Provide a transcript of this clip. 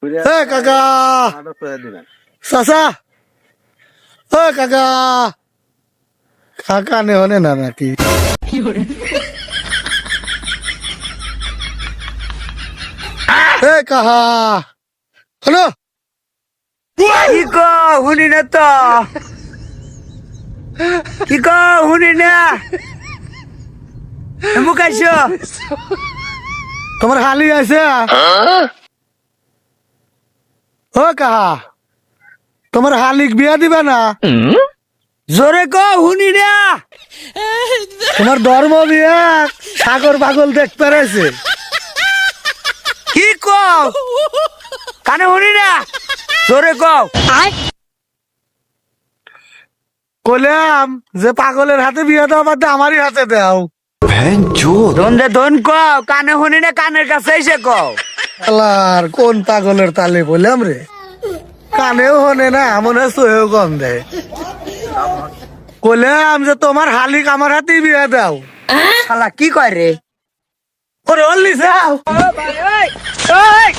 কাকা চাচা কাকা কাকা নে হনে না নাকি কাহা হলো কি কো শুনি না তো কি কো শুনি না মোক আইছো তোমার হালি আছে ও কাহা তোমার হালিক বিয়া দিবা না জোরে কো শুনি না তোমার ধর্ম বিয়া সাগর পাগল দেখতে রয়েছে কি কো কানে শুনি না জোরে কো কইলাম যে পাগলের হাতে বিয়া দাও বাদ আমারই হাতে দাও দন দে দন কো কানে শুনি না কানের কাছে এসে কো আল্লাহর কোন পাগলের তালে বললাম রে কানেও হনে না মনে সহেও কম দেয় কইলাম যে তোমার হালিক আমার হাতেই বিয়া দাও শালা কি কয় রে ওরে অল্লি যাও ও ভাই ওই